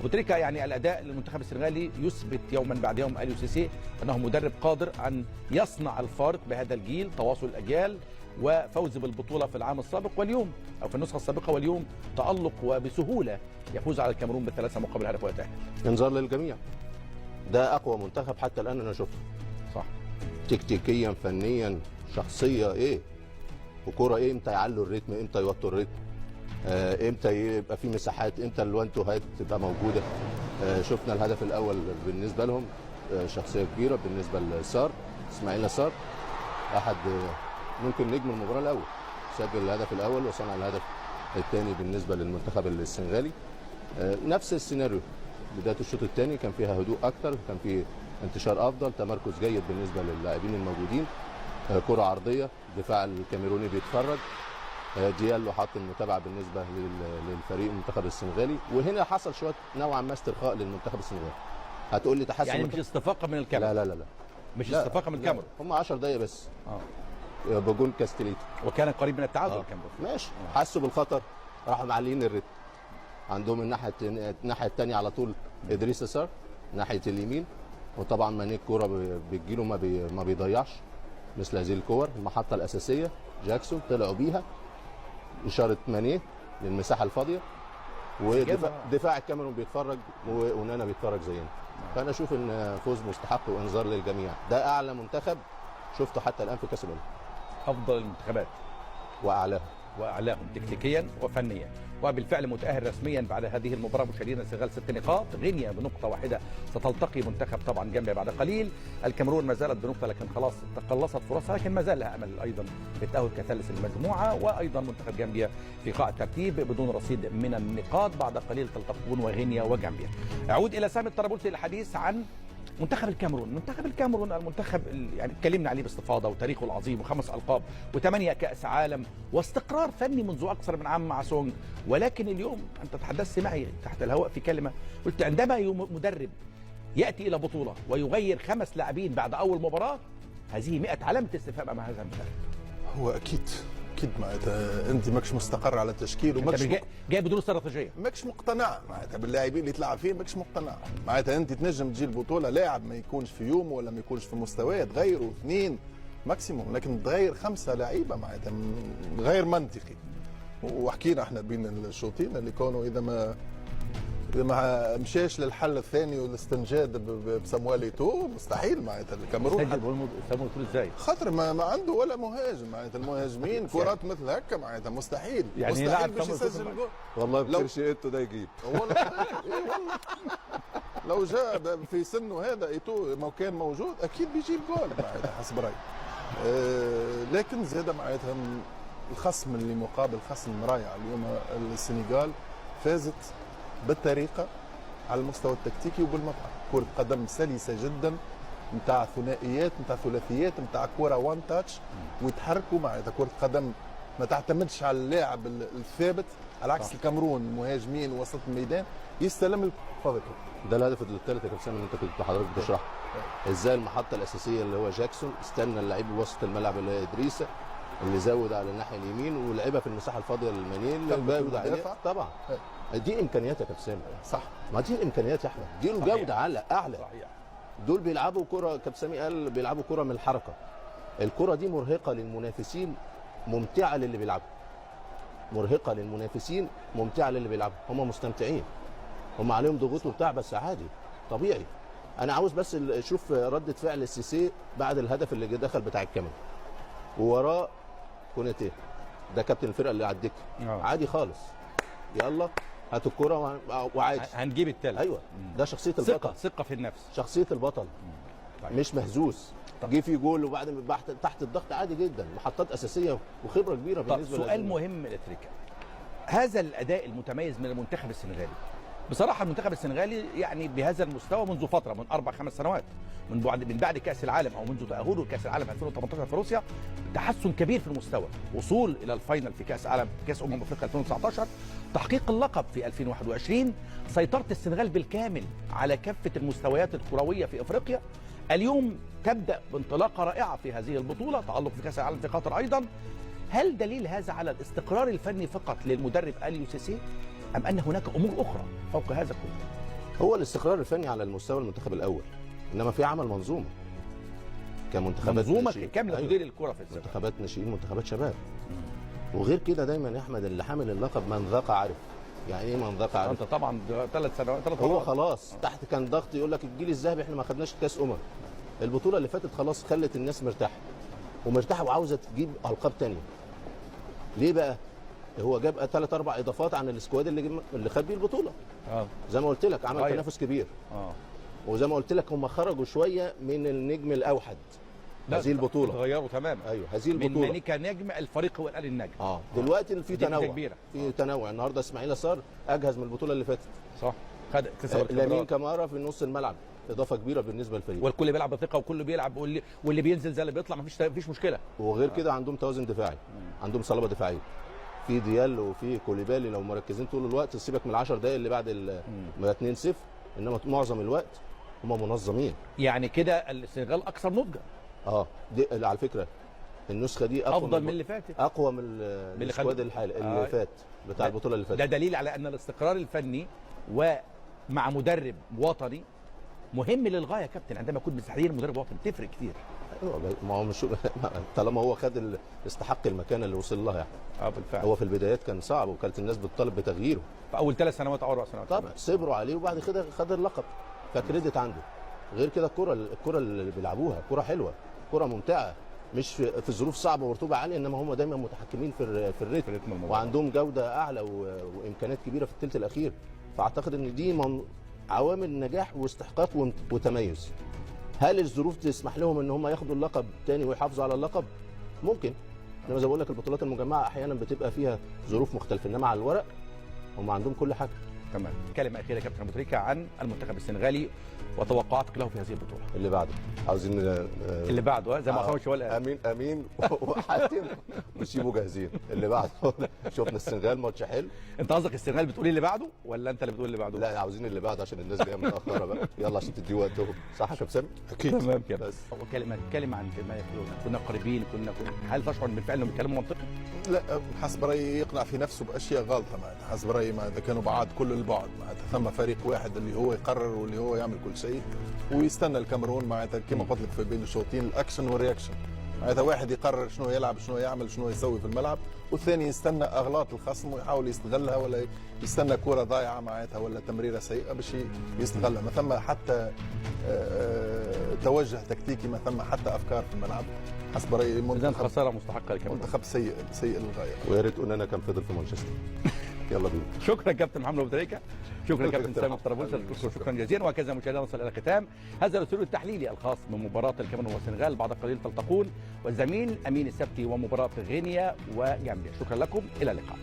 وتريكا يعني الاداء للمنتخب السنغالي يثبت يوما بعد يوم اليو سيسي انه مدرب قادر ان يصنع الفارق بهذا الجيل، تواصل الاجيال وفوز بالبطوله في العام السابق واليوم او في النسخه السابقه، واليوم تالق وبسهوله يفوز على الكاميرون بالثلاثه مقابل هدف ويتاهل. انذار للجميع، ده اقوى منتخب حتى الان انا شفته. صح. تكتيكيا، فنيا، شخصيه، ايه وكوره، ايه امتى يعلوا الريتم، امتى يوطوا الريتم، امتى يبقى في مساحات، امتى الوان تو هات تبقى موجوده. شفنا الهدف الاول بالنسبه لهم، شخصيه كبيره بالنسبه لسار، اسماعيل سار، احد ممكن نجم المباراه الاول، سجل الهدف الاول وصنع الهدف الثاني بالنسبه للمنتخب السنغالي. نفس السيناريو، بدايه الشوط الثاني كان فيها هدوء اكتر، كان في انتشار افضل، تمركز جيد بالنسبه للاعبين الموجودين، كره عرضيه، دفاع الكاميروني بيتفرج، ديالو حط المتابعه بالنسبه للفريق المنتخب السنغالي، وهنا حصل شويه نوعا ما استرخاء للمنتخب السنغالي. هتقول لي تحسن، يعني مش استفاقه من الكاميرون؟ لا لا لا مش استفاقه من الكاميرون، هم 10 دقائق بس بجول كاستليتو، وكان قريب من التعادل الكاميرون. ماشي. حسوا بالخطر، راحوا معلين الريتم. عندهم الناحيه الثانيه على طول ادريس سار ناحيه اليمين، وطبعا ماني الكوره بتجيله ما بيضيعش مثل هذه الكور. المحطه الاساسيه جاكسون طلعوا بيها، اشاره ماني للمساحه الفاضيه، ودفاع الكاميرون بيتفرج ونانا بيتفرج زينا. فانا اشوف ان فوز مستحق وانذار للجميع. ده اعلى منتخب شفته حتى الان في كاس الامم، افضل المنتخبات واعلاهم تكتيكيا وفنيا، وبالفعل متاهل رسميا بعد هذه المباراه. مشاهدينا السنغال 6 نقاط، غينيا بنقطه واحده ستلتقي منتخب طبعا جامبيا بعد قليل، الكاميرون ما زالت بنقطه لكن خلاص تقلصت فرصها، لكن ما زال لها امل ايضا في التاهل كثالث المجموعه، وايضا منتخب جامبيا في قاع الترتيب بدون رصيد من النقاط. بعد قليل تلتقون وغينيا وجامبيا. اعود الى سامي الطرابلسي للحديث عن منتخب الكاميرون. منتخب الكاميرون المنتخب يعني اتكلمنا عليه باستفاضه، وتاريخه العظيم، و5 ألقاب و8 كأس عالم واستقرار فني منذ اكثر من عام مع سونج. ولكن اليوم انت تحدثت معي تحت الهواء في كلمه، قلت عندما مدرب ياتي الى بطوله ويغير 5 لاعبين بعد اول مباراه، هذه 100 علامه استفهام امام هذا المدرب. هو اكيد معناتها انت ماكش مستقر على التشكيل، وماكش جاي بدون استراتيجيه، ماكش مقتنع معناتها باللاعبين اللي تلعب فيه، ماكش مقتنع معناتها. انت تنجم تجي البطوله لاعب ما يكونش في يوم ولا ما يكونش في مستواه، تغيروا 2 ماكسيموم، لكن تغير 5 لعيبه معناتها غير منطقي. وحكينا احنا بين الشوطين اللي كانوا اذا ما مشاش للحل الثاني والاستنجاد بسامويل ايتو مستحيل معناتها الكاميرون. سامويل ايتو ازاي؟ خاطر ما عنده ولا مهاجم معناتها، المهاجمين كرات مثل هكا معناتها مستحيل، يعني مستحيل باش يسجل جول. والله بكرش ايتو ده يجيب والله والله لو جاء في سنه هذا ايتو ما كان موجود اكيد بيجيب جول معناتها حسب رايي. لكن زاد معناتها الخصم اللي مقابل خصم رائع اليوم. السنغال فازت بالطريقه على المستوى التكتيكي وبالمطعم، كرة قدم سلسه جدا، نتاع ثنائيات، نتاع ثلاثيات، نتاع كرة وان تاتش ويتحركوا معناتها. كرة قدم ما تعتمدش على اللاعب الثابت، على عكس الكاميرون المهاجمين وسط الميدان يستلم الفاضل. ده الهدف الثالث يا كابتن سامي اللي انت كنت حضرتك بتشرحه، ازاي المحطه الاساسيه اللي هو جاكسون استنى اللعيب وسط الملعب اللي هي ادريسه اللي زود على الناحيه اليمين ولعبها في المساحه الفاضيه للمانيل اللي زود عليها. طبعا دي امكانيات يا كابتن سامي، صح، ما دي الامكانيات يا احمد، دي الجوده اعلى. صحيح. دول بيلعبوا كره، كابتن سامي قال بيلعبوا كره من الحركه. الكره دي مرهقه للمنافسين، ممتعه للي بيلعبوا. مرهقه للمنافسين، ممتعه للي بيلعبوا. هم مستمتعين، هم عليهم ضغوط وبتاع، بس عادي طبيعي. انا عاوز بس اشوف رده فعل السيسي بعد الهدف اللي دخل بتاع الكاميرون، ووراه كوناتي ده كابتن الفرقه اللي على الدكه، عادي خالص، يلا هات الكره وعادي هنجيب الثالث. ايوه، ده شخصيه البطل، ثقه في النفس، شخصيه البطل. مش مهزوز. جه في جول وبعد تحت الضغط عادي جدا، محطات اساسيه وخبره كبيره بالنسبه لنا. سؤال مهم لتريكا، هذا الاداء المتميز من المنتخب السنغالي، بصراحه المنتخب السنغالي يعني بهذا المستوى منذ فتره، من 4-5 سنوات، من بعد كاس العالم او منذ تاهله لكاس العالم 2018 في روسيا، تحسن كبير في المستوى، وصول الى الفاينل في كاس العالم، كاس افريقيا 2019، تحقيق اللقب في 2021، سيطره السنغال بالكامل على كافه المستويات الكرويه في افريقيا. اليوم تبدا بانطلاقه رائعه في هذه البطوله، تالق في كاس العالم في قطر ايضا. هل دليل هذا على الاستقرار الفني فقط للمدرب اليو سيسي، ام ان هناك امور اخرى فوق هذا كله؟ هو الاستقرار الفني على المستوى المنتخب الاول، انما في عمل منظومه كمنتخبات منظومه ناشئين. كامله أيوة. تدير الكره في الزمالك. منتخبات ناشئين، منتخبات شباب. وغير كده دايما يا احمد اللي حامل اللقب من ذاق عرف. يعني ايه من ذاق عرف؟ انت طبعا 3 سنوات 3 هو مرات. خلاص تحت كان ضغط يقول لك الجيل الذهبي احنا ما خدناش كاس البطوله اللي فاتت خلاص خلت الناس مرتاحه ومرتاحه وعاوزه تجيب القاب تانية. ليه بقى؟ هو جاب 3 4 اضافات عن السكواد اللي خد بيه البطوله. زي ما قلت لك عمل تنافس كبير. وزي ما قلت لك هم خرجوا شويه من النجم الاوحد هذه البطوله. اتغيروا تماما. ايوه هذه البطوله من مانيكا نجم الفريق هو الان النجم. دلوقتي في تنوع كبيرة. في تنوع. النهارده اسماعيل صار اجهز من البطوله اللي فاتت. صح. خد لامين كمارا في نص الملعب اضافه كبيره بالنسبه للفريق. والكل بيلعب بثقه وكله بيلعب واللي بينزل زي اللي بيطلع مفيش مشكله. وغير كده عندهم توازن دفاعي. عندهم صلابه دفاعيه. في ديال وفي كوليبالي لو مركزين طول الوقت سيبك من ال10 دقائق اللي بعد ما 2-0 انما معظم الوقت هم منظمين. يعني كده السنغال اكثر نضجا. دي على فكره النسخه دي افضل من اللي فاتت. اقوى من السكواد الحالي اللي فات بتاع البطوله اللي فاتت. ده دليل على ان الاستقرار الفني ومع مدرب وطني مهم للغايه يا كابتن. عندما يكون مستحيل مدرب وطني تفرق كتير. ما هو مش طالما هو خد استحق المكانه اللي وصل لها يعني. بالفعل. هو في البدايات كان صعب وكانت الناس بتطالب بتغييره في اول 3 سنوات او 4 سنوات. طبعا صبروا عليه وبعد كده خد اللقب فكريدت عنده. غير كده الكره اللي بيلعبوها كره حلوه، كره ممتعه، مش في ظروف صعبه ورطوبه عاليه، انما هم دايما متحكمين في الريتم وعندهم جوده اعلى وامكانيات كبيره في الثلث الاخير. فاعتقد ان دي عوامل نجاح واستحقاق وتميز. هل الظروف تسمح لهم ان هم ياخدوا اللقب تاني ويحافظوا على اللقب؟ ممكن. انما زي ما بقول لك البطولات المجمعه احيانا بتبقى فيها ظروف مختلفه، انما على الورق هم عندهم كل حاجه. تمام. كلمه اخيره يا كابتن ابو تريكه عن المنتخب السنغالي وتوقعاتك له في هذه البطوله. اللي بعده عاوزين اللي بعده زي ما عصام شوال امين وحاتم مش يبقوا جاهزين. اللي بعده شفنا السنغال ماتش حلو. انت قصدك السنغال بتقول اللي بعده ولا انت اللي بتقول اللي بعده؟ لا عاوزين اللي بعده عشان الناس جايه متاخره بقى. يلا عشان تدي وقتهم. صح يا كابتن؟ اكيد. تمام كده. كلمه عن ما يقولون كنا قريبين هل تشعر بالفعل انهم بيتكلموا منطقي؟ لا حسب رايي يقنع في نفسه باشياء غلطه معناتها. حسب رايي اذا كانوا بعاد كل البعد معناتها ثم فريق واحد اللي هو يقرر واللي هو يعمل كل شيء ويستنى الكاميرون معناتها كما قلت لك في بين الشوطين الاكشن والرياكشن. معناتها واحد يقرر شنو يلعب شنو يعمل شنو يسوي في الملعب والثاني يستنى اغلاط الخصم ويحاول يستغلها ولا يستنى كره ضايعه معناتها ولا تمريره سيئه باش يستغلها. ما ثم حتى توجه تكتيكي، ما ثم حتى افكار في الملعب. حسب رايي منتخب خساره مستحقه للكاميرون. منتخب سيء للغايه. ويا ريت قلنا كان فضل في مانشستر. يلا بينا. شكرا كابتن محمد ابو تريكه. شكرا كابتن سامي الطرابلسي. شكرا جزيلا. وهكذا مشاهدينا نصل الى الختام هذا الاسلوب التحليلي الخاص بمباراه الكاميرون والسنغال. بعد قليل تلتقون والزميل امين السبتي ومباراه غينيا وجامبيا. شكرا لكم. الى اللقاء.